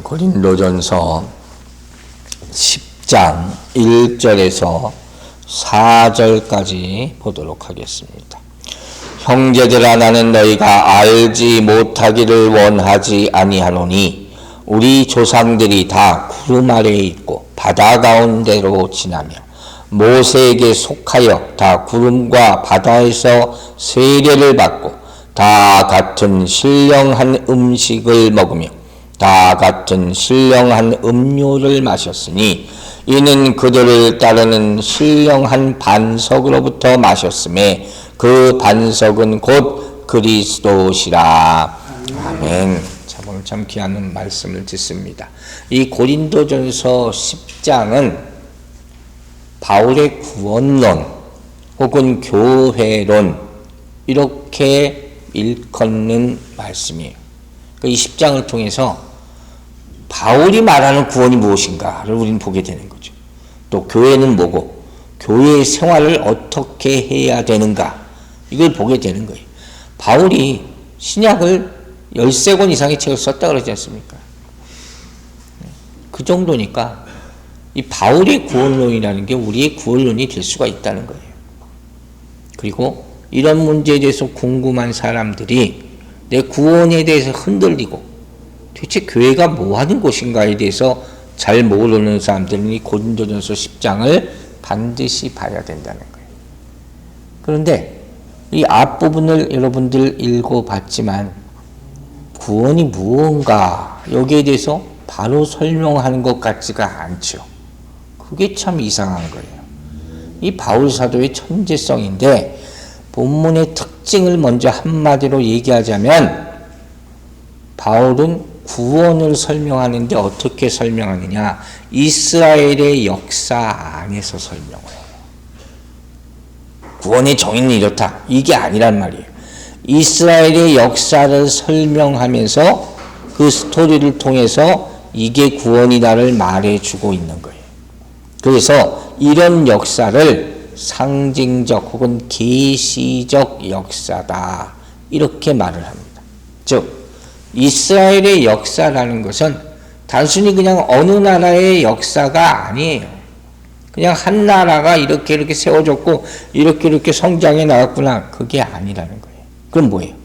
고린도전서 10장 1절에서 4절까지 보도록 하겠습니다. 형제들아, 나는 너희가 알지 못하기를 원하지 아니하노니 우리 조상들이 다 구름 아래에 있고 바다 가운데로 지나며 모세에게 속하여 다 구름과 바다에서 세례를 받고 다 같은 신령한 음식을 먹으며 다 같은 신령한 음료를 마셨으니 이는 그들을 따르는 신령한 반석으로부터 마셨음에 그 반석은 곧 그리스도시라. 아멘. 자, 오늘 참 귀한 말씀을 듣습니다. 이 고린도전서 10장은 바울의 구원론 혹은 교회론 이렇게 일컫는 말씀이에요. 이 10장을 통해서 바울이 말하는 구원이 무엇인가를 우리는 보게 되는 거죠. 또 교회는 뭐고 교회의 생활을 어떻게 해야 되는가 이걸 보게 되는 거예요. 바울이 신약을 13권 이상의 책을 썼다 그러지 않습니까? 그 정도니까 이 바울의 구원론이라는 게 우리의 구원론이 될 수가 있다는 거예요. 그리고 이런 문제에 대해서 궁금한 사람들이 내 구원에 대해서 흔들리고 도대체 교회가 뭐 하는 곳인가에 대해서 잘 모르는 사람들은 이 고린도전서 10장을 반드시 봐야 된다는 거예요. 그런데 이 앞부분을 여러분들 읽어봤지만 구원이 무언가 여기에 대해서 바로 설명하는 것 같지가 않죠. 그게 참 이상한 거예요. 이 바울 사도의 천재성인데 본문의 특징을 먼저 한마디로 얘기하자면 바울은 구원을 설명하는데 어떻게 설명하느냐? 이스라엘의 역사 안에서 설명을 해요. 구원의 정의는 이렇다. 이게 아니란 말이에요. 이스라엘의 역사를 설명하면서 그 스토리를 통해서 이게 구원이다를 말해주고 있는 거예요. 그래서 이런 역사를 상징적 혹은 계시적 역사다 이렇게 말을 합니다. 즉 이스라엘의 역사라는 것은 단순히 그냥 어느 나라의 역사가 아니에요. 그냥 한 나라가 이렇게 세워졌고 이렇게 성장해 나갔구나 그게 아니라는 거예요. 그럼 뭐예요?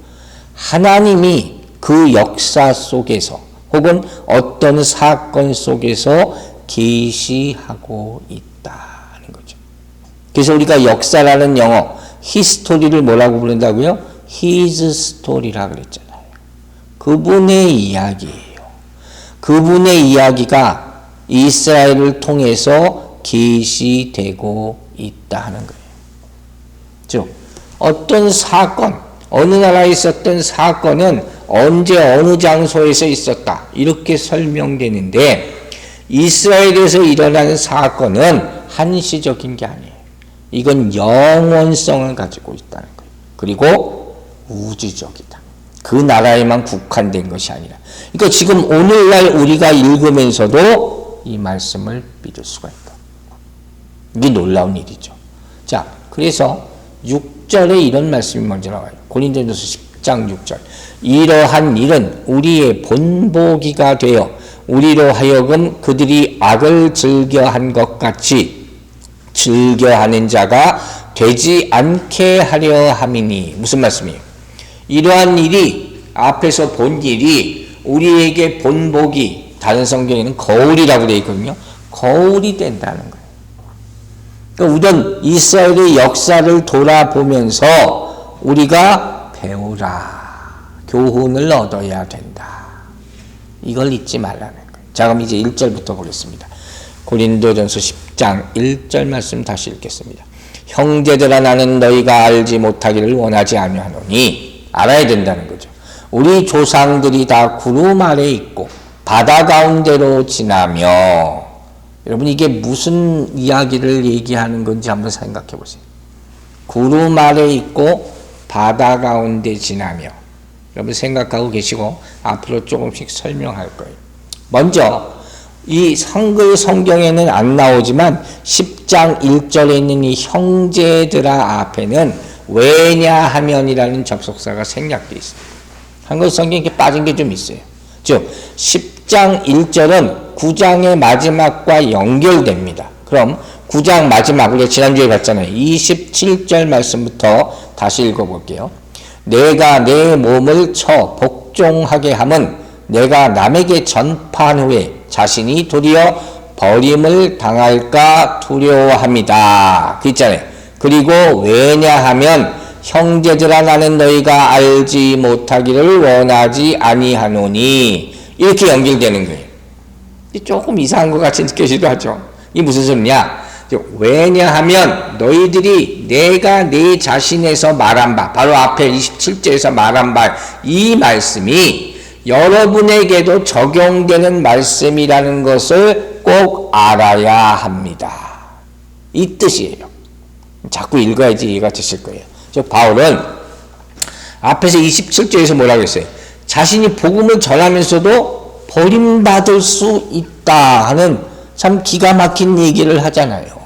하나님이 그 역사 속에서 혹은 어떤 사건 속에서 계시하고 있다는 거죠. 그래서 우리가 역사라는 영어 히스토리를 뭐라고 부른다고요? His story라고 그랬잖아요. 그분의 이야기예요. 그분의 이야기가 이스라엘을 통해서 계시되고 있다 하는 거예요. 즉 어떤 사건, 어느 나라에 있었던 사건은 언제 어느 장소에서 있었다 이렇게 설명되는데 이스라엘에서 일어나는 사건은 한시적인 게 아니에요. 이건 영원성을 가지고 있다는 거예요. 그리고 우주적이다. 그 나라에만 국한된 것이 아니라. 그러니까 지금 오늘날 우리가 읽으면서도 이 말씀을 믿을 수가 있다. 이게 놀라운 일이죠. 자, 그래서 6절에 이런 말씀이 먼저 나와요. 고린도전서 10장 6절. 이러한 일은 우리의 본보기가 되어 우리로 하여금 그들이 악을 즐겨한 것 같이 즐겨하는 자가 되지 않게 하려 함이니. 무슨 말씀이에요? 이러한 일이 앞에서 본 일이 우리에게 본보기, 다른 성경에는 거울이라고 되어 있거든요. 거울이 된다는 거예요. 그러니까 우선 이스라엘의 역사를 돌아보면서 우리가 배우라. 교훈을 얻어야 된다. 이걸 잊지 말라는 거예요. 자, 그럼 이제 1절부터 보겠습니다. 고린도전서 10장 1절 말씀 다시 읽겠습니다. 형제들아, 나는 너희가 알지 못하기를 원하지 아니하노니. 알아야 된다는 거죠. 우리 조상들이 다 구름 아래에 있고 바다 가운데로 지나며. 여러분 이게 무슨 이야기를 얘기하는 건지 한번 생각해 보세요. 구름 아래에 있고 바다 가운데 지나며. 여러분 생각하고 계시고 앞으로 조금씩 설명할 거예요. 먼저 이 한글 성경에는 안 나오지만 10장 1절에 있는 이 형제들아 앞에는 왜냐하면이라는 접속사가 생략되어 있습니다. 한글 성경에 빠진 게 좀 있어요. 즉 10장 10장 1절은 9장의 마지막과 연결됩니다. 그럼 9장 마지막, 우리가 지난주에 봤잖아요. 27절 말씀부터 다시 읽어볼게요. 내가 내 몸을 쳐 복종하게 함은 내가 남에게 전파한 후에 자신이 도리어 버림을 당할까 두려워합니다. 그 있잖아요. 그리고 왜냐하면 형제들아 나는 너희가 알지 못하기를 원하지 아니하노니, 이렇게 연결되는 거예요. 조금 이상한 것 같이 느껴지기도 하죠. 이게 무슨 소리냐? 왜냐하면 너희들이 내가 내 자신에서 말한 바, 바로 앞에 27절에서 말한 바, 이 말씀이 여러분에게도 적용되는 말씀이라는 것을 꼭 알아야 합니다. 이 뜻이에요. 자꾸 읽어야지 이해가 되실 거예요. 즉 바울은 앞에서 27절에서 뭐라고 했어요? 자신이 복음을 전하면서도 버림받을 수 있다 하는 참 기가 막힌 얘기를 하잖아요.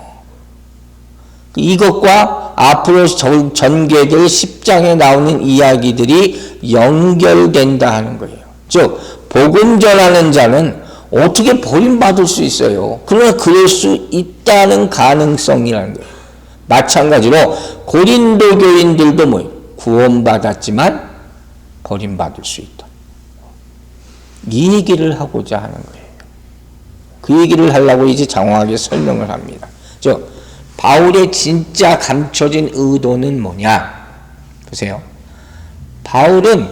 이것과 앞으로 전개될 10장에 나오는 이야기들이 연결된다 하는 거예요. 즉 복음 전하는 자는 어떻게 버림받을 수 있어요? 그러나 그럴 수 있다는 가능성이라는 거예요. 마찬가지로 고린도 교인들도 뭐예요? 구원받았지만 버림받을 수 있다. 이 얘기를 하고자 하는 거예요. 그 얘기를 하려고 이제 장황하게 설명을 합니다. 즉 바울의 진짜 감춰진 의도는 뭐냐? 보세요. 바울은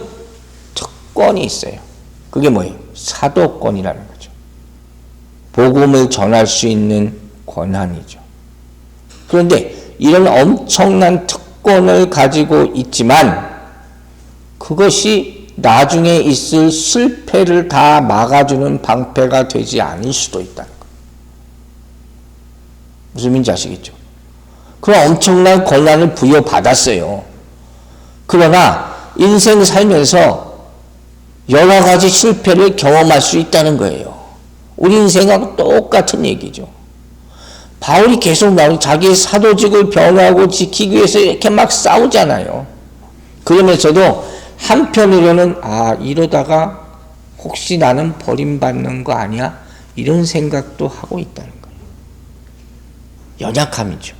특권이 있어요. 그게 뭐예요? 사도권이라는 거죠. 복음을 전할 수 있는 권한이죠. 그런데 이런 엄청난 특권을 가지고 있지만 그것이 나중에 있을 실패를 다 막아주는 방패가 되지 않을 수도 있다는 거예요. 무슨 말인지 아시겠죠? 그런 엄청난 권한을 부여받았어요. 그러나 인생 살면서 여러 가지 실패를 경험할 수 있다는 거예요. 우리 인생하고 똑같은 얘기죠. 바울이 계속 자기의 사도직을 변호하고 지키기 위해서 이렇게 막 싸우잖아요. 그러면서도 한편으로는 이러다가 혹시 나는 버림받는 거 아니야? 이런 생각도 하고 있다는 거예요. 연약함이죠.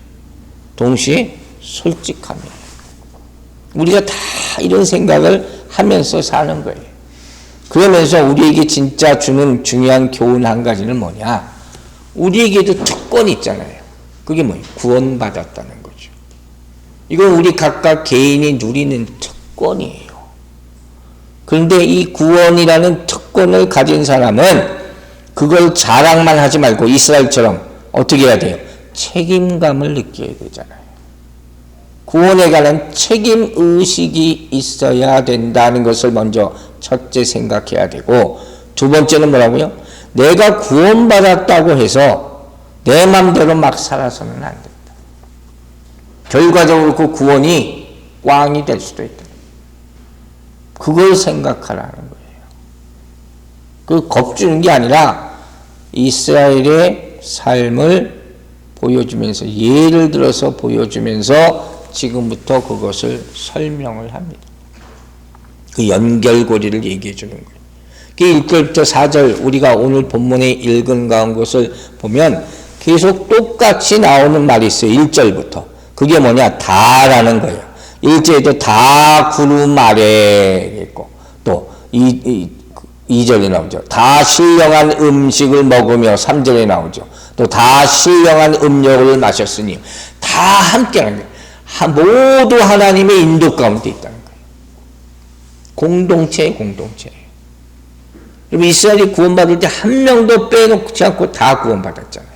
동시에 솔직함이에요. 우리가 다 이런 생각을 하면서 사는 거예요. 그러면서 우리에게 진짜 주는 중요한 교훈 한 가지는 뭐냐? 우리에게도 특권이 있잖아요. 그게 뭐예요? 구원받았다는 거죠. 이건 우리 각각 개인이 누리는 특권이에요. 그런데 이 구원이라는 특권을 가진 사람은 그걸 자랑만 하지 말고 이스라엘처럼 어떻게 해야 돼요? 책임감을 느껴야 되잖아요. 구원에 관한 책임의식이 있어야 된다는 것을 먼저 첫째 생각해야 되고, 두 번째는 뭐라고요? 내가 구원받았다고 해서 내 맘대로 막 살아서는 안 된다. 결과적으로 그 구원이 꽝이 될 수도 있다. 그걸 생각하라는 거예요. 그 겁주는 게 아니라 이스라엘의 삶을 보여주면서, 예를 들어서 보여주면서 지금부터 그것을 설명을 합니다. 그 연결고리를 얘기해 주는 거예요. 그 1절부터 4절 우리가 오늘 본문에 읽은 것을 보면 계속 똑같이 나오는 말이 있어요. 1절부터. 그게 뭐냐? 다라는 거예요. 1절에도 다 구름 아래 있고, 또 2절에 나오죠. 다 신령한 음식을 먹으며, 3절에 나오죠. 또 다 신령한 음료를 마셨으니, 다 함께하는 거예요. 모두 하나님의 인도 가운데 있다는 거예요. 공동체. 여러분, 이스라엘이 구원받을 때 한 명도 빼놓지 않고 다 구원받았잖아요.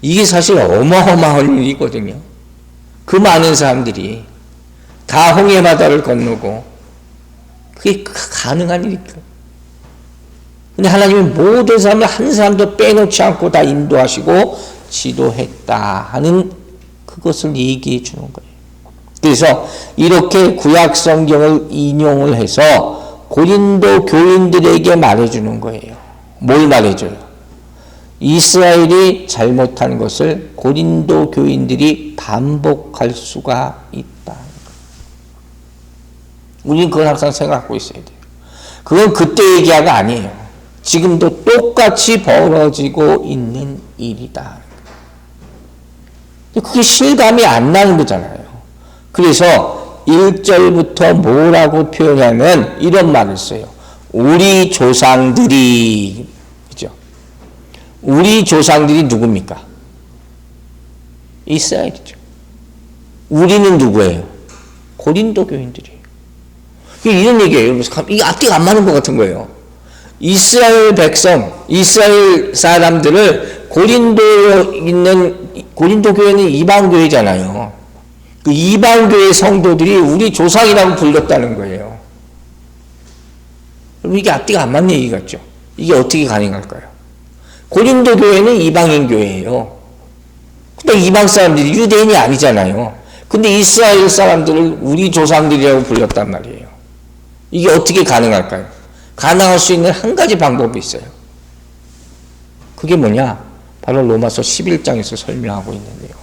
이게 사실 어마어마한 일이거든요. 그 많은 사람들이 다 홍해 바다를 건너고, 그게 가능한 일일까? 근데 하나님은 모든 사람을 한 사람도 빼놓지 않고 다 인도하시고 지도했다 하는 그것을 얘기해 주는 거예요. 그래서 이렇게 구약 성경을 인용을 해서 고린도 교인들에게 말해주는 거예요. 뭘 말해줘요? 이스라엘이 잘못한 것을 고린도 교인들이 반복할 수가 있다. 우리는 그걸 항상 생각하고 있어야 돼요. 그건 그때 얘기가 아니에요. 지금도 똑같이 벌어지고 있는 일이다. 그게 실감이 안 나는 거잖아요. 그래서 1절부터 뭐라고 표현하면 이런 말을 써요. 우리 조상들이, 그죠? 우리 조상들이 누굽니까? 이스라엘이죠. 우리는 누구예요? 고린도 교인들이에요. 이런 얘기예요. 이게 앞뒤가 안 맞는 것 같은 거예요. 이스라엘 백성, 이스라엘 사람들을 고린도 교회는 이방교회잖아요. 그 이방교회 성도들이 우리 조상이라고 불렸다는 거예요. 그럼 이게 앞뒤가 안 맞는 얘기 같죠? 이게 어떻게 가능할까요? 고린도 교회는 이방인 교회예요. 근데 이방 사람들이 유대인이 아니잖아요. 근데 이스라엘 사람들을 우리 조상들이라고 불렸단 말이에요. 이게 어떻게 가능할까요? 가능할 수 있는 한 가지 방법이 있어요. 그게 뭐냐? 바로 로마서 11장에서 설명하고 있는 내용.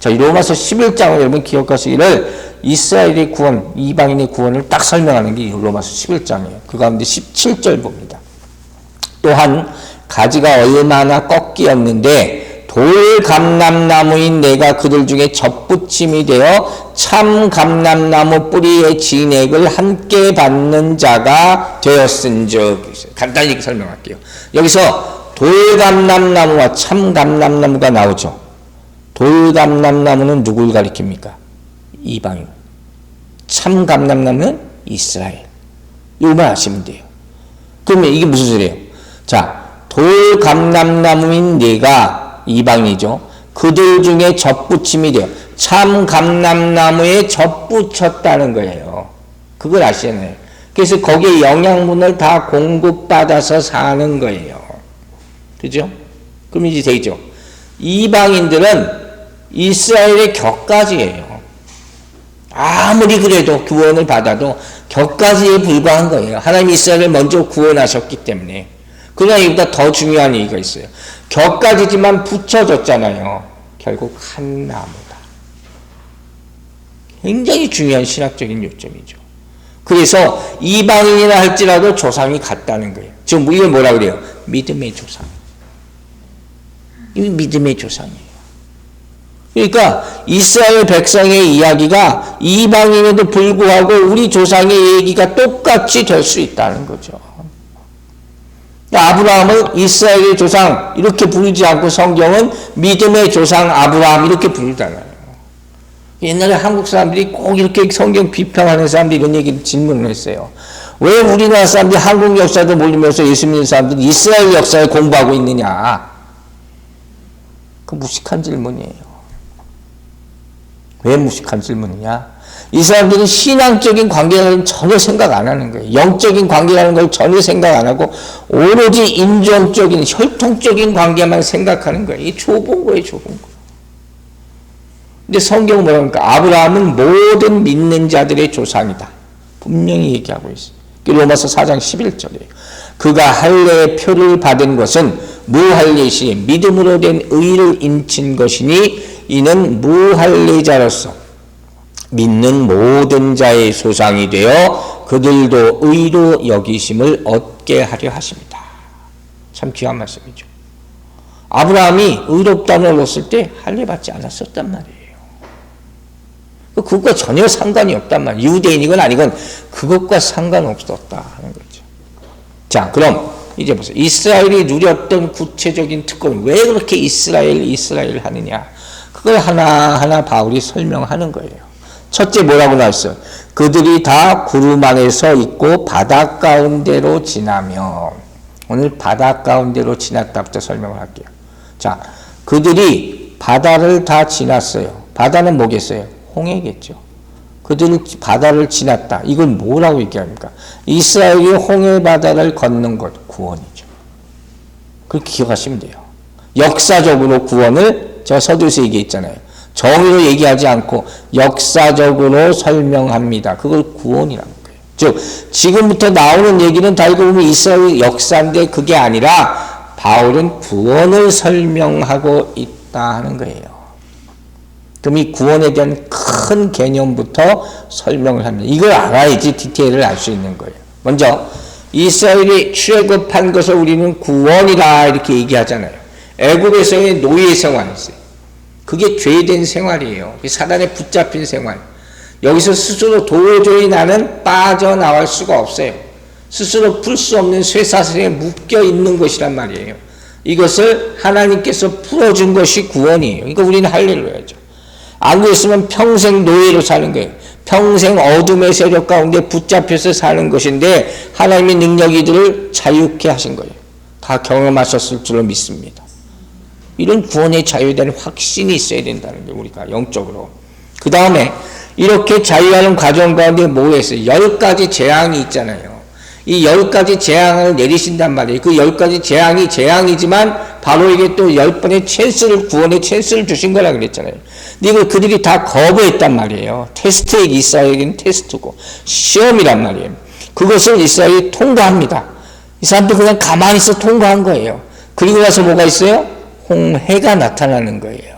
자, 이 로마서 11장을 여러분 기억하시기를 이스라엘의 구원, 이방인의 구원을 딱 설명하는 게 로마서 11장이에요. 그 가운데 17절 봅니다. 또한 가지가 얼마나 꺾이었는데 돌감람나무인 내가 그들 중에 접붙임이 되어 참 감람나무 뿌리의 진액을 함께 받는 자가 되었은즉. 간단히 설명할게요. 여기서 돌감람나무와 참 감람나무가 나오죠. 돌감람나무는 누굴 가리킵니까? 이방인. 참 감람나무는 이스라엘. 이거만 아시면 돼요. 그러면 이게 무슨 소리예요? 자, 돌감람나무인 내가 이방이죠. 그들 중에 접붙임이 돼요. 참 감람나무에 접붙였다는 거예요. 그걸 아시잖아요. 그래서 거기에 영양분을 다 공급받아서 사는 거예요. 그죠? 그럼 이제 되죠. 이방인들은 이스라엘의 격가지예요. 아무리 그래도 구원을 받아도 격가지에 불과한 거예요. 하나님이 이스라엘을 먼저 구원하셨기 때문에. 그러나 이보다 더 중요한 얘기가 있어요. 격가지지만 붙여졌잖아요. 결국 한 나무다. 굉장히 중요한 신학적인 요점이죠. 그래서 이방인이라 할지라도 조상이 같다는 거예요. 지금 이걸 뭐라 그래요? 믿음의 조상. 이 믿음의 조상이에요. 그러니까 이스라엘 백성의 이야기가 이방인에도 불구하고 우리 조상의 얘기가 똑같이 될 수 있다는 거죠. 아브라함을 이스라엘의 조상 이렇게 부르지 않고 성경은 믿음의 조상 아브라함 이렇게 부르잖아요. 옛날에 한국 사람들이 꼭 이렇게 성경 비평하는 사람들이 이런 얘기를 질문을 했어요. 왜 우리나라 사람들이 한국 역사도 모르면서 예수 믿는 사람들이 이스라엘 역사를 공부하고 있느냐. 그 무식한 질문이에요. 왜 무식한 질문이냐. 이 사람들은 신앙적인 관계라는 전혀 생각 안 하는 거예요. 영적인 관계라는 걸 전혀 생각 안 하고 오로지 인종적인 혈통적인 관계만 생각하는 거예요. 이게 좁은 거예요. 좁은 거. 근데 성경은 뭐라 합니까? 아브라함은 모든 믿는 자들의 조상이다. 분명히 얘기하고 있어요. 로마서 4장 11절이에요. 그가 할례의 표를 받은 것은 무할례시 믿음으로 된 의를 인친 것이니 이는 무할례자로서 믿는 모든 자의 소상이 되어 그들도 의로 여기심을 얻게 하려 하십니다. 참 귀한 말씀이죠. 아브라함이 의롭다는 얻었을 때 할례 받지 않았었단 말이에요. 그것과 전혀 상관이 없단 말이에요. 유대인이건 아니건 그것과 상관없었다 하는 거죠. 자, 그럼 이제 보세요. 이스라엘이 누렸던 구체적인 특권, 왜 그렇게 이스라엘 하느냐. 그걸 하나하나 바울이 설명하는 거예요. 첫째 뭐라고 나왔어요? 그들이 다 구름 안에 서 있고 바다 가운데로 지나며. 오늘 바다 가운데로 지났다부터 설명을 할게요. 자, 그들이 바다를 다 지났어요. 바다는 뭐겠어요? 홍해겠죠. 그들이 바다를 지났다. 이건 뭐라고 얘기합니까? 이스라엘이 홍해 바다를 걷는 것, 구원이죠. 그렇게 기억하시면 돼요. 역사적으로 구원을 제가 서두에서 얘기했잖아요. 정의로 얘기하지 않고 역사적으로 설명합니다. 그걸 구원이라는 거예요. 즉 지금부터 나오는 얘기는 다 이거 보면 이스라엘 역사인데 그게 아니라 바울은 구원을 설명하고 있다 하는 거예요. 그럼 이 구원에 대한 큰 개념부터 설명을 합니다. 이걸 알아야지 디테일을 알 수 있는 거예요. 먼저 이스라엘이 출애굽한 것을 우리는 구원이라 이렇게 얘기하잖아요. 애굽에서의 노예 생활이었어요. 그게 죄된 생활이에요. 사단에 붙잡힌 생활. 여기서 스스로 도저히 나는 빠져나갈 수가 없어요. 스스로 풀 수 없는 쇠사슬에 묶여 있는 것이란 말이에요. 이것을 하나님께서 풀어준 것이 구원이에요. 이거 우리는 할렐루야죠. 안 그랬으면 평생 노예로 사는 거예요. 평생 어둠의 세력 가운데 붙잡혀서 사는 것인데 하나님의 능력이 이들을 자유케 하신 거예요. 다 경험하셨을 줄로 믿습니다. 이런 구원의 자유에 대한 확신이 있어야 된다는 거예요. 우리가 영적으로. 그 다음에 이렇게 자유하는 과정 가운데 뭐가 있어요? 10가지 재앙이 있잖아요. 이 10가지 재앙을 내리신단 말이에요. 그 10가지 재앙이 재앙이지만 바로 이게 또 10번의 찬스를, 구원의 찬스를 주신 거라 그랬잖아요. 근데 이걸 그들이 다 거부했단 말이에요. 테스트에 이스라엘에게는 테스트고 시험이란 말이에요. 그것을 이스라엘이 통과합니다. 이 사람도 그냥 가만히 있어 통과한 거예요. 그리고 나서 뭐가 있어요? 홍해가 나타나는 거예요.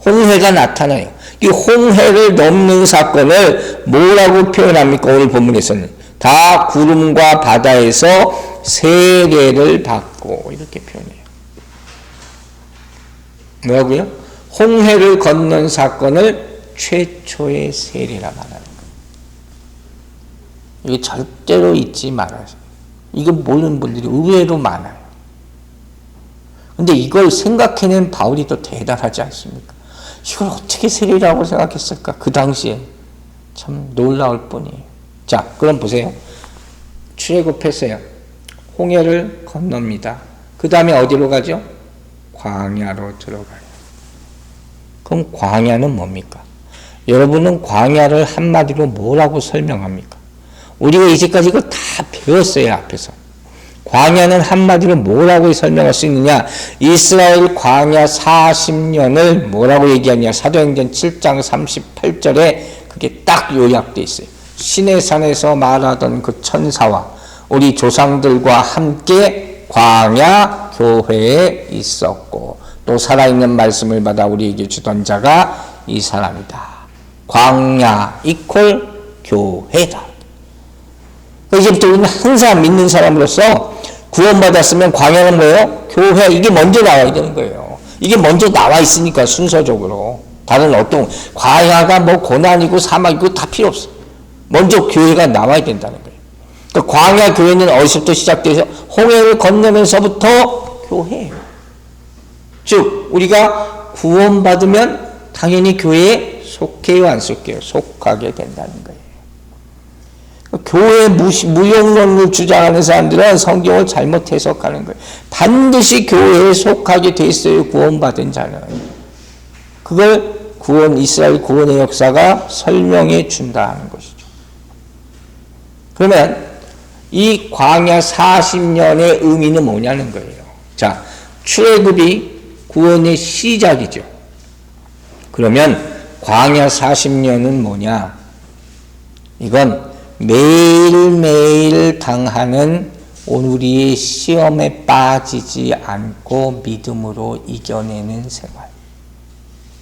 홍해가 나타나요. 이 홍해를 넘는 사건을 뭐라고 표현합니까? 오늘 본문에서는 다 구름과 바다에서 세례를 받고 이렇게 표현해요. 뭐라고요? 홍해를 건넌 사건을 최초의 세례라 말하는 거예요. 이게 절대로 잊지 말아요. 이거 모르는 분들이 의외로 많아요. 근데 이걸 생각해낸 바울이 더 대단하지 않습니까? 이걸 어떻게 세례라고 생각했을까? 그 당시에 참 놀라울 뿐이에요. 자, 그럼 보세요. 출애굽했어요. 홍해를 건넙니다. 그 다음에 어디로 가죠? 광야로 들어가요. 그럼 광야는 뭡니까? 여러분은 광야를 한마디로 뭐라고 설명합니까? 우리가 이제까지 이거 다 배웠어요, 앞에서. 광야는 한마디로 뭐라고 설명할 수 있느냐? 이스라엘 광야 40년을 뭐라고 얘기하냐? 사도행전 7장 38절에 그게 딱 요약되어 있어요. 시내산에서 말하던 그 천사와 우리 조상들과 함께 광야 교회에 있었고 또 살아있는 말씀을 받아 우리에게 주던 자가 이 사람이다. 광야 이퀄 교회다. 이제부터 우리는 항상 믿는 사람으로서 구원받았으면 광야는 뭐예요? 교회. 이게 먼저 나와야 되는 거예요. 이게 먼저 나와 있으니까 순서적으로. 다른 어떤 광야가 뭐 고난이고 사막이고 다 필요 없어. 먼저 교회가 나와야 된다는 거예요. 그러니까 광야 교회는 어디서부터 시작돼서 홍해를 건너면서부터 교회예요. 즉 우리가 구원받으면 당연히 교회에 속해요, 안 속해요? 속하게 된다는 거예요. 교회 무용론을 주장하는 사람들은 성경을 잘못 해석하는 거예요. 반드시 교회에 속하게 돼 있어요, 구원받은 자는. 그걸 이스라엘 구원의 역사가 설명해 준다는 것이죠. 그러면 이 광야 40년의 의미는 뭐냐는 거예요. 자, 출애굽이 구원의 시작이죠. 그러면 광야 40년은 뭐냐? 이건 매일매일 당하는 우리의 시험에 빠지지 않고 믿음으로 이겨내는 생활.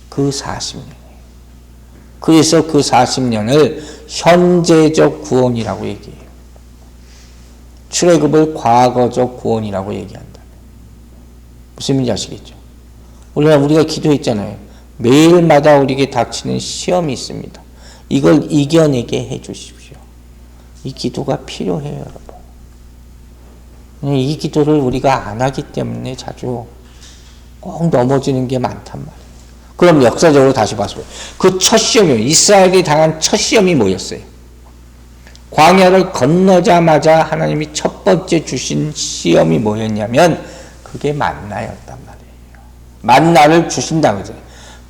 그 40년. 그래서 그 40년을 현재적 구원이라고 얘기해요. 출애굽을 과거적 구원이라고 얘기한다. 무슨 말인지 아시겠죠? 오늘 우리가 기도했잖아요. 매일마다 우리에게 닥치는 시험이 있습니다. 이걸 이겨내게 해주십시오. 이 기도가 필요해요, 여러분. 이 기도를 우리가 안 하기 때문에 자주 꼭 넘어지는 게 많단 말이에요. 그럼 역사적으로 다시 봐서 그 첫 시험이 이스라엘이 당한 첫 시험이 뭐였어요? 광야를 건너자마자 하나님이 첫 번째 주신 시험이 뭐였냐면 그게 만나였단 말이에요. 만나를 주신다고 그러죠.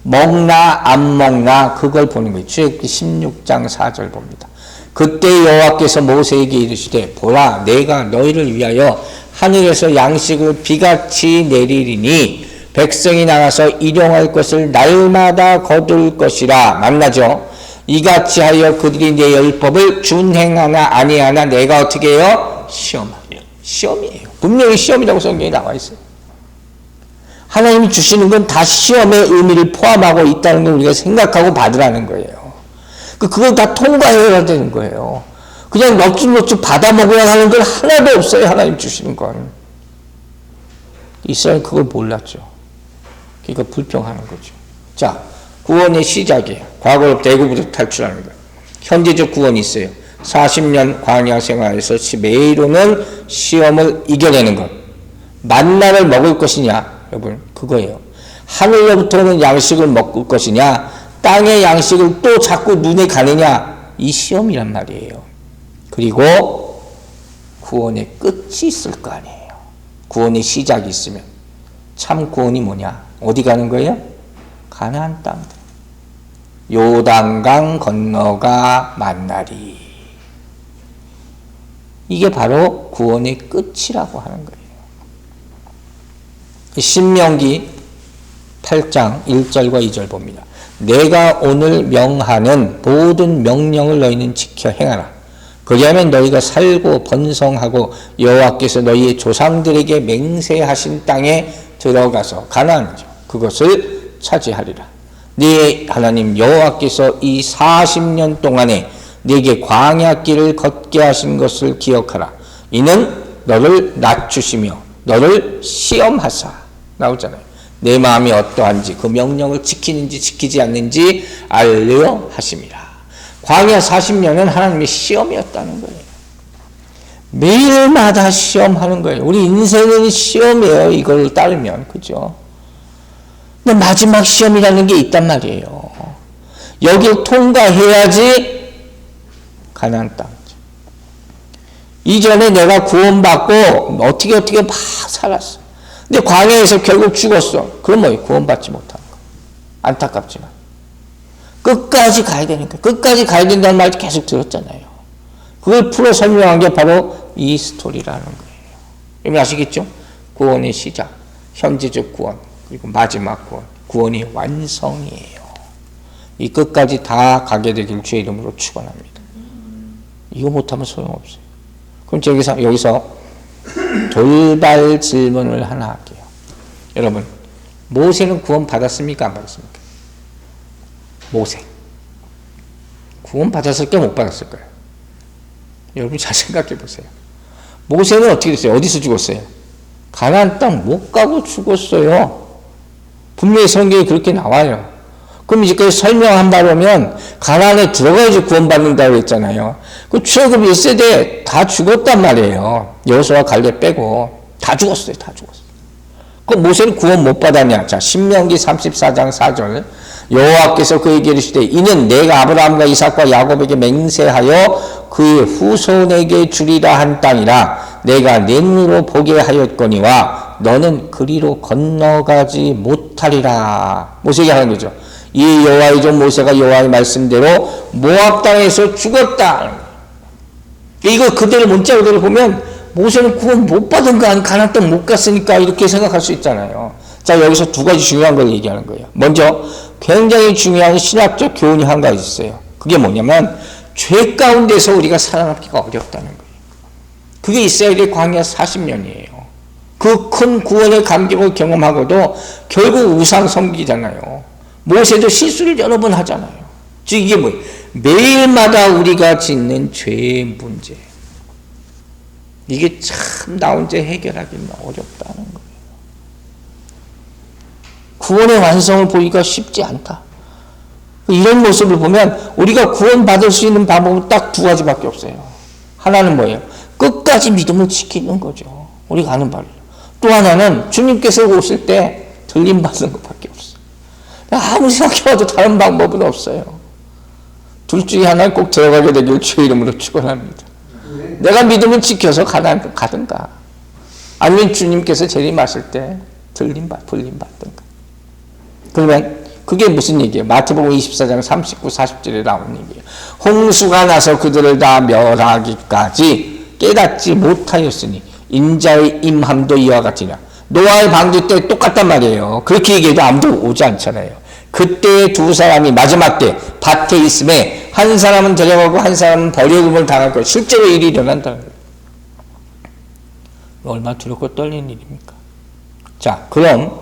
먹나 안 먹나 그걸 보는 거예요. 출애굽기 16장 4절 봅니다. 그때 여호와께서 모세에게 이르시되 보라 내가 너희를 위하여 하늘에서 양식을 비같이 내리리니 백성이 나가서 일용할 것을 날마다 거둘 것이라. 만나죠. 이같이 하여 그들이 내 율법을 준행하나 아니하나 내가 어떻게 해요? 시험하리라. 시험이에요. 분명히 시험이라고 성경에 나와 있어요. 하나님이 주시는 건 다 시험의 의미를 포함하고 있다는 걸 우리가 생각하고 받으라는 거예요. 그걸 다 통과해야 되는 거예요. 그냥 넙죽넙죽 받아 먹어야 하는 건 하나도 없어요. 하나님 주시는 건. 이스라엘은 그걸 몰랐죠. 그러니까 불평하는 거죠. 자, 구원의 시작이에요. 과거로부터 애굽으로 탈출하는 거예요. 현재적 구원이 있어요. 40년 광야 생활에서 매일 오는 시험을 이겨내는 것. 만나를 먹을 것이냐, 여러분, 그거예요. 하늘로부터 오는 양식을 먹을 것이냐, 땅의 양식을 또 자꾸 눈에 가느냐, 이 시험이란 말이에요. 그리고 구원의 끝이 있을 거 아니에요. 구원의 시작이 있으면. 참 구원이 뭐냐? 어디 가는 거예요? 가나안 땅. 요단강 건너가 만나리. 이게 바로 구원의 끝이라고 하는 거예요. 신명기 8장 1절과 2절 봅니다. 내가 오늘 명하는 모든 명령을 너희는 지켜 행하라. 그리하면 너희가 살고 번성하고 여호와께서 너희의 조상들에게 맹세하신 땅에 들어가서 가나안이죠. 그것을 차지하리라. 네 하나님 여호와께서 이 40년 동안에 네게 광야길을 걷게 하신 것을 기억하라. 이는 너를 낮추시며 너를 시험하사. 나오잖아요. 내 마음이 어떠한지 그 명령을 지키는지 지키지 않는지 알려 하심이라. 광야 40년은 하나님의 시험이었다는 거예요. 매일마다 시험하는 거예요. 우리 인생은 시험이에요. 이걸 따르면. 그죠? 근데 마지막 시험이라는 게 있단 말이에요. 여길 통과해야지 가나안 땅. 이전에 내가 구원받고 어떻게 막 살았어. 근데 광야에서 결국 죽었어. 그럼 뭐예요? 구원받지 못한 거. 안타깝지만. 끝까지 가야 되는 거예요. 끝까지 가야 된다는 말 계속 들었잖아요. 그걸 풀어 설명한 게 바로 이 스토리라는 거예요. 여러분 아시겠죠? 구원의 시작, 현재적 구원, 그리고 마지막 구원, 구원의 완성이에요. 이 끝까지 다 가게 되길 주의 이름으로 축원합니다. 이거 못하면 소용없어요. 그럼 여기서 돌발 질문을 하나 할게요. 여러분, 모세는 구원 받았습니까? 안 받았습니까? 모세. 구원 받았을까요? 못 받았을까요? 여러분 잘 생각해 보세요. 모세는 어떻게 됐어요? 어디서 죽었어요? 가나안 땅 못 가고 죽었어요. 분명히 성경에 그렇게 나와요. 그럼 이제 설명한 바로 보면 가나안에 들어가야지 구원받는다고 했잖아요. 그 출애굽 1세대 다 죽었단 말이에요. 여호수아 갈렙 빼고 다 죽었어요. 다 죽었어요. 그 모세는 구원 못 받았냐? 자, 신명기 34장 4절. 여호와께서 그에게 이르시되 이는 내가 아브라함과 이삭과 야곱에게 맹세하여 그의 후손에게 주리라 한 땅이라 내가 내 눈으로 보게 하였거니와 너는 그리로 건너가지 못하리라. 모세에게 하는 거죠. 이 여호와의 종 모세가 여호와의 말씀대로 모압 땅에서 죽었다. 이거 그대로 문자 그대로 보면 모세는 구원 못 받은 거 아니 가나안 땅 못 갔으니까 이렇게 생각할 수 있잖아요. 자, 여기서 두 가지 중요한 걸 얘기하는 거예요. 먼저 굉장히 중요한 신학적 교훈이 한 가지 있어요. 그게 뭐냐면 죄 가운데서 우리가 살아남기가 어렵다는 거예요. 그게 이스라엘의 광야 40년이에요. 그 큰 구원의 감격을 경험하고도 결국 우상 섬기잖아요. 모세도 실수를 여러 번 하잖아요. 즉 이게 뭐예요? 매일마다 우리가 짓는 죄의 문제. 이게 참 나 혼자 해결하기는 어렵다는 거예요. 구원의 완성을 보기가 쉽지 않다. 이런 모습을 보면 우리가 구원받을 수 있는 방법은 딱 두 가지밖에 없어요. 하나는 뭐예요? 끝까지 믿음을 지키는 거죠. 우리가 아는 바로. 또 하나는 주님께서 오실 때 들림받는 것밖에 없어요. 아무리 생각해봐도 다른 방법은 없어요. 둘 중에 하나는 꼭 들어가게 되길 주의 이름으로 축원합니다. 내가 믿음을 지켜서 가든가 아니면 주님께서 재림하실 때 들림받든가. 그러면 그게 무슨 얘기예요? 마태복음 24장 39, 40절에 나오는 얘기예요. 홍수가 나서 그들을 다 멸하기까지 깨닫지 못하였으니 인자의 임함도 이와 같으냐. 노아의 방주 때 똑같단 말이에요. 그렇게 얘기해도 아무도 오지 않잖아요. 그때 두 사람이 마지막 때 밭에 있음에 한 사람은 데려가고 한 사람은 버려둠을 당할 거예요. 실제로 일이 일어난다는 거예요. 얼마나 두렵고 떨리는 일입니까? 자, 그럼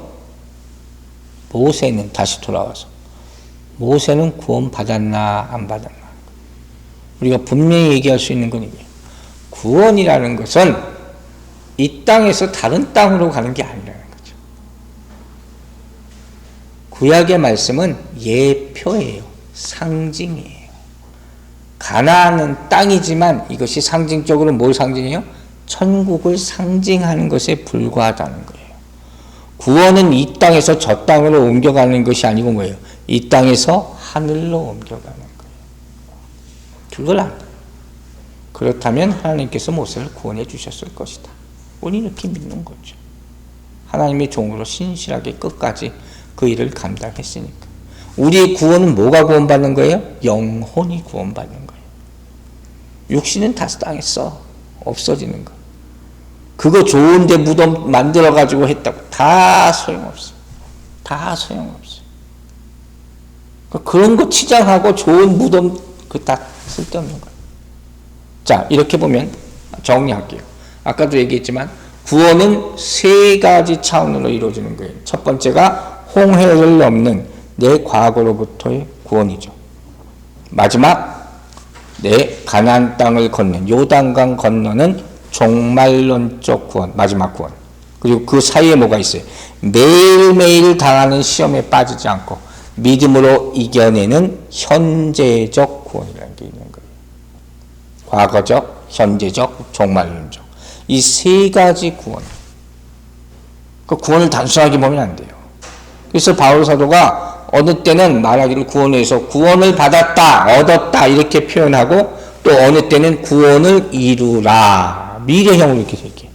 모세는 다시 돌아와서 모세는 구원 받았나 안 받았나? 우리가 분명히 얘기할 수 있는 건 이게 구원이라는 것은 이 땅에서 다른 땅으로 가는 게 아니라는 거죠. 구약의 말씀은 예표예요. 상징이에요. 가나안은 땅이지만 이것이 상징적으로 뭘 상징해요? 천국을 상징하는 것에 불과하다는 거예요. 구원은 이 땅에서 저 땅으로 옮겨가는 것이 아니고 뭐예요? 이 땅에서 하늘로 옮겨가는 거예요. 그걸 안 돼요. 그렇다면 하나님께서 모세를 구원해 주셨을 것이다. 우리 이렇게 믿는 거죠. 하나님의 종으로 신실하게 끝까지 그 일을 감당했으니까. 우리의 구원은 뭐가 구원받는 거예요? 영혼이 구원받는 거예요. 육신은 다 땅에 써. 없어지는 거. 그거 좋은데 무덤 만들어가지고 했다고. 다 소용없어. 다 소용없어. 그런 거 치장하고 좋은 무덤 그 다 쓸데없는 거예요. 자, 이렇게 보면 정리할게요. 아까도 얘기했지만 구원은 세 가지 차원으로 이루어지는 거예요. 첫 번째가 홍해를 넘는 내 과거로부터의 구원이죠. 마지막 내 가나안 땅을 건넌 요단강 건너는 종말론적 구원, 마지막 구원. 그리고 그 사이에 뭐가 있어요? 매일매일 당하는 시험에 빠지지 않고 믿음으로 이겨내는 현재적 구원이라는 게 있는 거예요. 과거적, 현재적, 종말론적. 이 세 가지 구원. 그 구원을 단순하게 보면 안 돼요. 그래서 바울 사도가 어느 때는 말하기를 구원에서 구원을 받았다, 얻었다 이렇게 표현하고 또 어느 때는 구원을 이루라. 미래형으로 이렇게 얘기해요.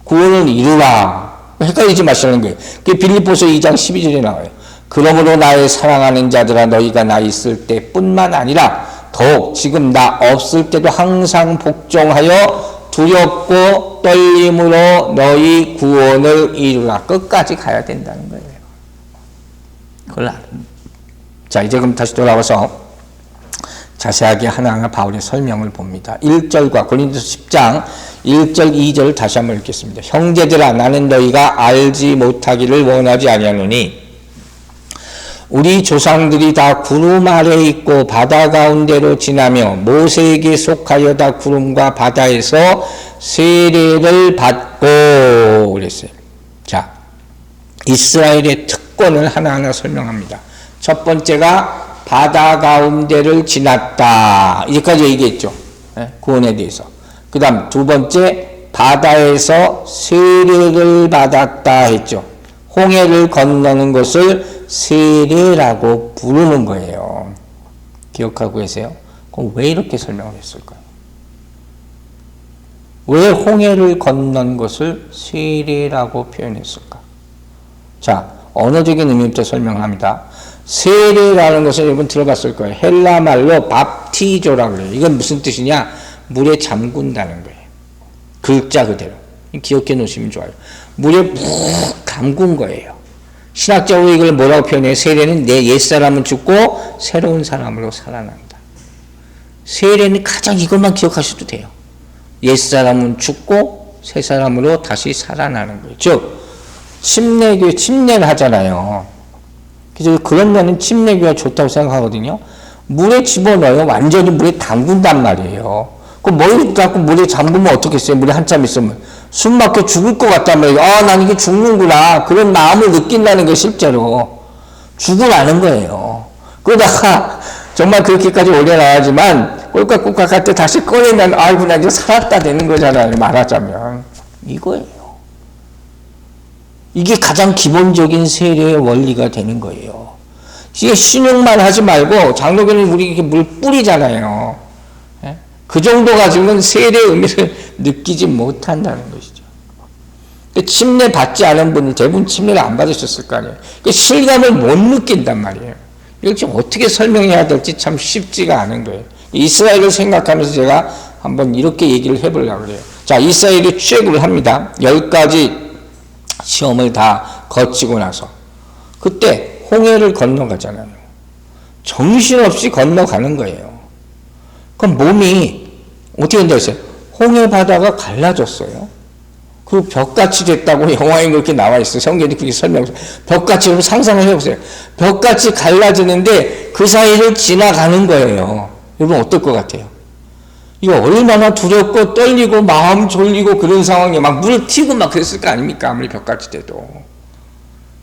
구원을 이루라. 헷갈리지 마시라는 거예요. 그게 빌립보서 2장 12절에 나와요. 그러므로 나의 사랑하는 자들아 너희가 나 있을 때뿐만 아니라 더욱 지금 나 없을 때도 항상 복종하여 두렵고 떨림으로 너희 구원을 이루라. 끝까지 가야 된다는 거예요. 그걸 알아요. 자, 이제 그럼 다시 돌아와서 자세하게 하나하나 바울의 설명을 봅니다. 1절과 고린도서 10장 1절 2절 다시 한번 읽겠습니다. 형제들아 나는 너희가 알지 못하기를 원하지 아니하노니 우리 조상들이 다 구름 아래 있고 바다 가운데로 지나며 모세에게 속하여 다 구름과 바다에서 세례를 받고 그랬어요. 자, 이스라엘의 특권을 하나하나 설명합니다. 첫 번째가 바다 가운데를 지났다. 이제까지 얘기했죠. 구원에 대해서. 그 다음 두 번째 바다에서 세례를 받았다 했죠. 홍해를 건너는 것을 세례라고 부르는 거예요. 기억하고 계세요? 그럼 왜 이렇게 설명을 했을까요? 왜 홍해를 건넌 것을 세례라고 표현했을까? 자, 언어적인 의미부터 설명합니다. 세례라는 것을 여러분 들어봤을 거예요. 헬라 말로 밥티조라고 그래요. 이건 무슨 뜻이냐? 물에 잠근다는 거예요. 글자 그대로. 기억해 놓으시면 좋아요. 물에 푹 담근 거예요. 신학적으로 이걸 뭐라고 표현해요? 세례는 내 옛사람은 죽고 새로운 사람으로 살아난다. 세례는 가장 이것만 기억하셔도 돼요. 옛사람은 죽고 새 사람으로 다시 살아나는 거예요. 즉 침례교회 침례를 하잖아요. 그래서 그런 면은 침례교회가 좋다고 생각하거든요. 물에 집어넣어요. 완전히 물에 담근단 말이에요. 그 머리 갖고 물에 잠그면 어떻겠어요? 물에 한참 있으면 숨 막혀 죽을 것 같단 말이에요. 아, 난 이게 죽는구나. 그런 마음을 느낀다는 게 실제로 죽으라는 거예요. 그러다가 정말 그렇게까지 올려놔야지만 꼴깍꼴깍 할 때 다시 꺼내면 아이고 나 이제 살았다 되는 거잖아요. 말하자면 이거예요. 이게 가장 기본적인 세례의 원리가 되는 거예요. 이게 신용만 하지 말고 장로교는 우리 이렇게 물 뿌리잖아요. 그 정도 가지고는 세례의 의미를 느끼지 못한다는 것이죠. 침례 받지 않은 분들 대부분 침례를 안 받으셨을 거 아니에요. 실감을 못 느낀단 말이에요. 이걸 지금 어떻게 설명해야 될지 참 쉽지가 않은 거예요. 이스라엘을 생각하면서 제가 한번 이렇게 얘기를 해보려고 그래요. 자, 이스라엘이 출애굽을 합니다. 10가지 시험을 다 거치고 나서 그때 홍해를 건너가잖아요. 정신없이 건너가는 거예요. 그럼 몸이 어떻게 된다 했어요? 홍해 바다가 갈라졌어요. 그리고 벽같이 됐다고 영화에 그렇게 나와 있어요. 성경이 그렇게 설명해서 벽같이 그럼 상상을 해보세요. 벽같이 갈라지는데 그 사이를 지나가는 거예요. 여러분 어떨 것 같아요? 이거 얼마나 두렵고 떨리고 마음 졸리고 그런 상황에 막 물을 튀고 막 그랬을 거 아닙니까? 아무리 벽같이 돼도.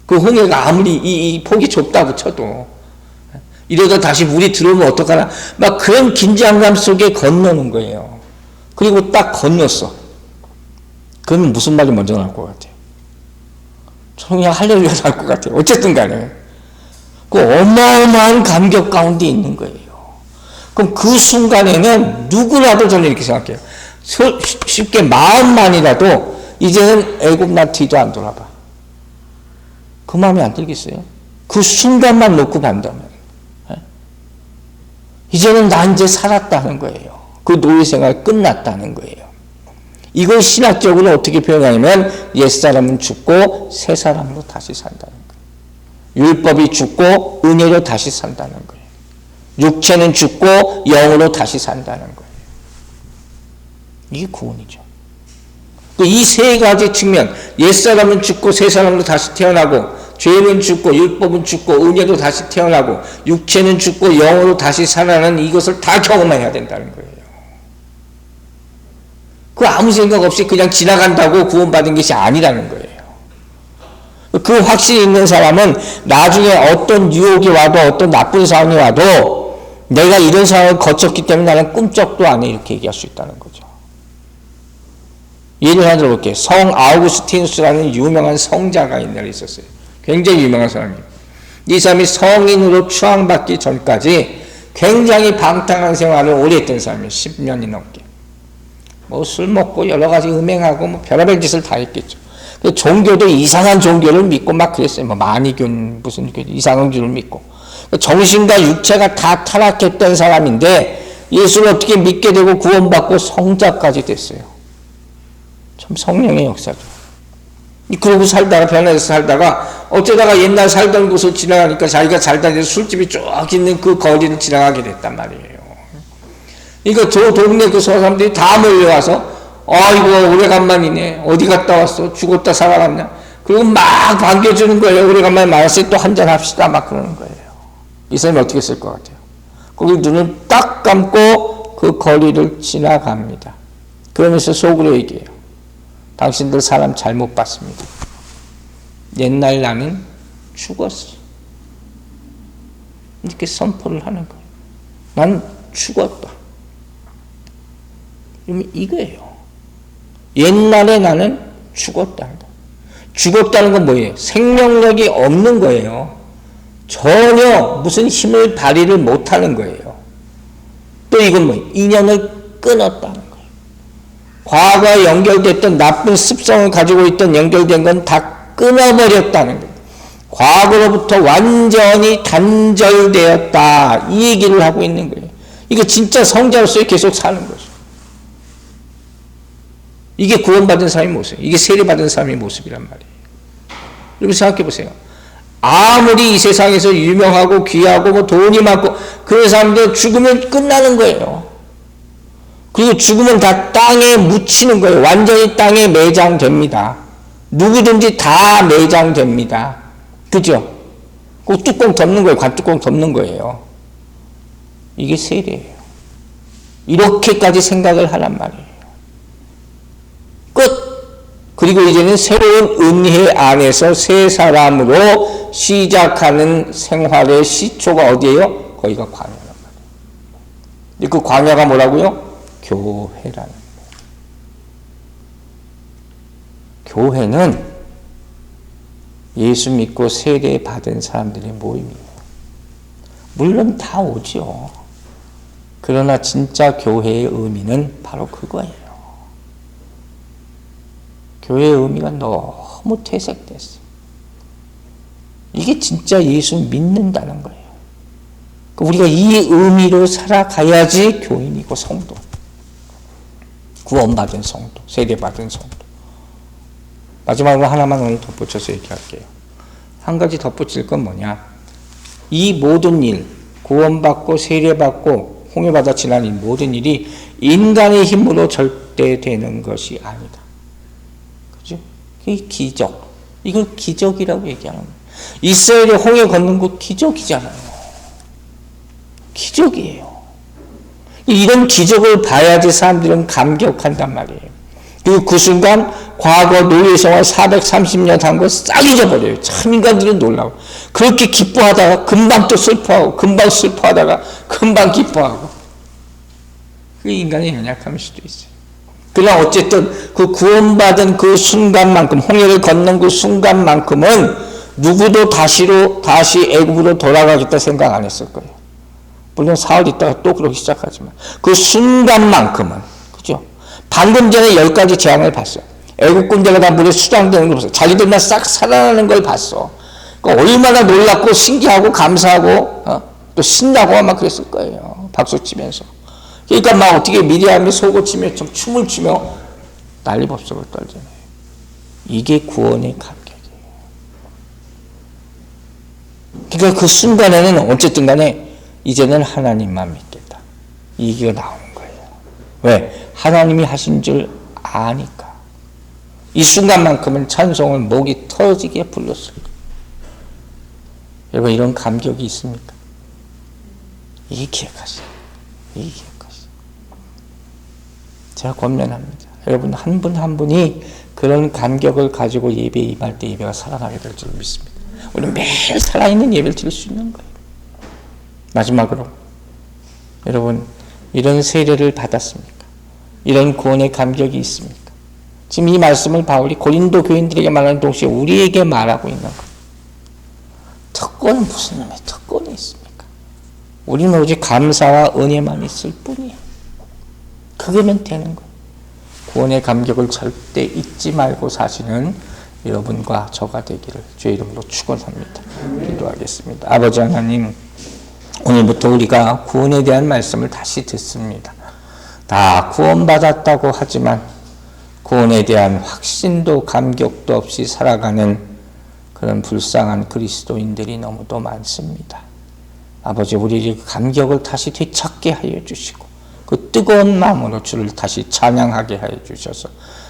그 홍해가 아무리 이 폭이 좁다고 쳐도. 이러다 다시 물이 들어오면 어떡하나. 막 그런 긴장감 속에 건너는 거예요. 그리고 딱 건넜어. 그러면 무슨 말이 먼저 나올 것 같아요? 저는 그냥 할렐루야 나올 것 같아요. 어쨌든 간에. 그 어마어마한 감격 가운데 있는 거예요. 그럼 그 순간에는 누구라도 저는 이렇게 생각해요. 쉽게 마음만이라도 이제는 애굽 나 뒤도 안 돌아봐. 그 마음이 안 들겠어요? 그 순간만 놓고 간다면. 이제는 나 이제 살았다는 거예요. 그 노예생활 끝났다는 거예요. 이걸 신학적으로 어떻게 표현하냐면 옛사람은 죽고 새 사람으로 다시 산다는 거예요. 율법이 죽고 은혜로 다시 산다는 거예요. 육체는 죽고 영으로 다시 산다는 거예요. 이게 구원이죠. 이 세 가지 측면, 옛사람은 죽고 새 사람으로 다시 태어나고, 죄는 죽고 율법은 죽고 은혜로 다시 태어나고, 육체는 죽고 영으로 다시 살아나는 이것을 다 경험해야 된다는 거예요. 그 아무 생각 없이 그냥 지나간다고 구원받은 것이 아니라는 거예요. 그 확신이 있는 사람은 나중에 어떤 유혹이 와도 어떤 나쁜 상황이 와도 내가 이런 상황을 거쳤기 때문에 나는 꿈쩍도 안 해, 이렇게 얘기할 수 있다는 거죠. 예를 하나 들어볼게요. 성 아우구스티누스라는 유명한 성자가 옛날에 있었어요. 굉장히 유명한 사람이에요. 이 사람이 성인으로 추앙받기 전까지 굉장히 방탕한 생활을 오래 했던 사람이에요. 10년이 넘게. 뭐 술 먹고 여러 가지 음행하고 뭐 별의별 짓을 다 했겠죠. 종교도 이상한 종교를 믿고 막 그랬어요. 뭐 마니균 무슨 이상한 교를 믿고. 정신과 육체가 다 타락했던 사람인데 예수를 어떻게 믿게 되고 구원받고 성자까지 됐어요. 참 성령의 역사죠. 그러고 살다가 변해서 살다가 어쩌다가 옛날 살던 곳을 지나가니까 자기가 잘 다니는 술집이 쭉 있는 그 거리를 지나가게 됐단 말이에요. 그러니까 저 동네 그 사람들이 다 몰려와서 이거 오래간만이네. 어디 갔다 왔어? 죽었다 살아갔냐? 그리고 막 반겨주는 거예요. 오래간만에 만났어요. 또 한잔 합시다. 막 그러는 거예요. 이 사람이 어떻게 쓸 것 같아요? 거기 눈을 딱 감고 그 거리를 지나갑니다. 그러면서 속으로 얘기해요. 당신들 사람 잘못 봤습니다. 옛날 나는 죽었어. 이렇게 선포를 하는 거예요. 난 죽었다. 이거예요. 옛날에 나는 죽었다. 죽었다는 건 뭐예요? 생명력이 없는 거예요. 전혀 무슨 힘을 발휘를 못하는 거예요. 또 이건 뭐예요? 인연을 끊었다는 거예요. 과거에 연결됐던 나쁜 습성을 가지고 있던 연결된 건 다 끊어버렸다는 거예요. 과거로부터 완전히 단절되었다. 이 얘기를 하고 있는 거예요. 이거 진짜 성자로서 계속 사는 거죠. 이게 구원받은 사람의 모습이에요. 이게 세례받은 사람의 모습이란 말이에요. 여러분 생각해 보세요. 아무리 이 세상에서 유명하고 귀하고 뭐 돈이 많고 그런 사람들 죽으면 끝나는 거예요. 그리고 죽으면 다 땅에 묻히는 거예요. 완전히 땅에 매장됩니다. 누구든지 다 매장됩니다. 그죠? 그 뚜껑 덮는 거예요. 관뚜껑 덮는 거예요. 이게 세례예요. 이렇게까지 생각을 하란 말이에요. 끝! 그리고 이제는 새로운 은혜 안에서 새 사람으로 시작하는 생활의 시초가 어디예요? 거기가 광야란 말이에요. 그 광야가 뭐라고요? 교회라는 거예요. 교회는 예수 믿고 세례 받은 사람들의 모임이에요. 물론 다 오죠. 그러나 진짜 교회의 의미는 바로 그거예요. 교회의 의미가 너무 퇴색됐어요. 이게 진짜 예수 믿는다는 거예요. 우리가 이 의미로 살아가야지 교인이고 성도. 구원받은 성도, 세례받은 성도. 마지막으로 하나만 오늘 덧붙여서 얘기할게요. 한 가지 덧붙일 건 뭐냐? 이 모든 일, 구원받고 세례받고 홍해바다 지난 이 모든 일이 인간의 힘으로 절대 되는 것이 아니다. 그죠? 그게 기적. 이걸 기적이라고 얘기하는 거예요. 이스라엘이 홍해 걷는 거 기적이잖아요. 기적이에요. 이런 기적을 봐야지 사람들은 감격한단 말이에요. 그리고 그 순간 과거 노예 생활 430년 한 거 싹 잊어버려요. 참 인간들은 놀라워. 그렇게 기뻐하다가 금방 또 슬퍼하고, 금방 슬퍼하다가 금방 기뻐하고. 그게 인간의 연약함일 수도 있어요. 그러나 어쨌든 그 구원받은 그 순간만큼, 홍해를 건넌 그 순간만큼은 누구도 다시 애굽으로 돌아가겠다 생각 안 했을 거예요. 물론 사흘 있다가 또 그러기 시작하지만 그 순간만큼은, 그죠? 방금 전에 10가지 재앙을 봤어요. 애국 군대가 다 물에 수장되는 걸 봤어요. 자기들만 싹 살아나는 걸 봤어. 그러니까 얼마나 놀랍고 신기하고 감사하고 또 신나고 아마 그랬을 거예요. 박수 치면서. 그러니까 막 어떻게 미리암이 속을 치며 춤을 추며 난리법석을 떨잖아요. 이게 구원의 감격이에요. 그러니까 그 순간에는 어쨌든 간에 이제는 하나님만 믿겠다. 이게 나오는 거예요. 왜? 하나님이 하신 줄 아니까. 이 순간만큼은 찬송을 목이 터지게 불렀을 거예요. 여러분, 이런 감격이 있습니까? 이게 기억하세요. 이게 기억하세요. 제가 권면합니다. 여러분, 한 분 한 분이 그런 감격을 가지고 예배에 임할 때 예배가 살아나게 될 줄 믿습니다. 우리는 매일 살아있는 예배를 드릴 수 있는 거예요. 마지막으로, 여러분, 이런 세례를 받았습니까? 이런 구원의 감격이 있습니까? 지금 이 말씀을 바울이 고린도 교인들에게 말하는 동시에 우리에게 말하고 있는 거예요. 특권은 무슨 놈의 특권이 있습니까? 우리는 오직 감사와 은혜만 있을 뿐이에요. 그거면 되는 거예요. 구원의 감격을 절대 잊지 말고 사시는 여러분과 저가 되기를 주의 이름으로 축원합니다. 기도하겠습니다. 아버지 하나님, 오늘부터 우리가 구원에 대한 말씀을 다시 듣습니다. 다 구원받았다고 하지만 구원에 대한 확신도 감격도 없이 살아가는 그런 불쌍한 그리스도인들이 너무도 많습니다. 아버지, 우리의 감격을 다시 되찾게 하여 주시고 그 뜨거운 마음으로 주를 다시 찬양하게 하여 주셔서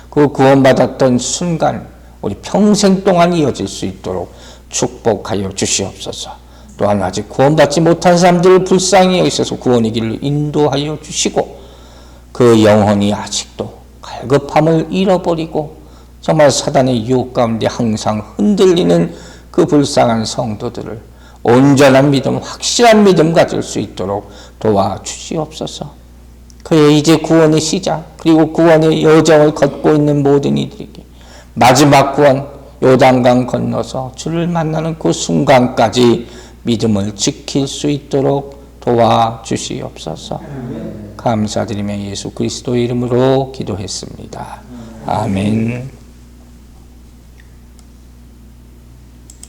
그 구원받았던 순간 우리 평생 동안 이어질 수 있도록 축복하여 주시옵소서. 또한 아직 구원받지 못한 사람들을 불쌍히 여기셔서 구원의 길을 인도하여 주시고 그 영혼이 아직도 갈급함을 잃어버리고 정말 사단의 유혹 가운데 항상 흔들리는 그 불쌍한 성도들을 온전한 믿음, 확실한 믿음 가질 수 있도록 도와주시옵소서. 그의 이제 구원의 시작, 그리고 구원의 여정을 걷고 있는 모든 이들에게 마지막 구원, 요단강 건너서 주를 만나는 그 순간까지 믿음을 지킬 수 있도록 도와주시옵소서. 감사드리며 예수 그리스도의 이름으로 기도했습니다. 아멘.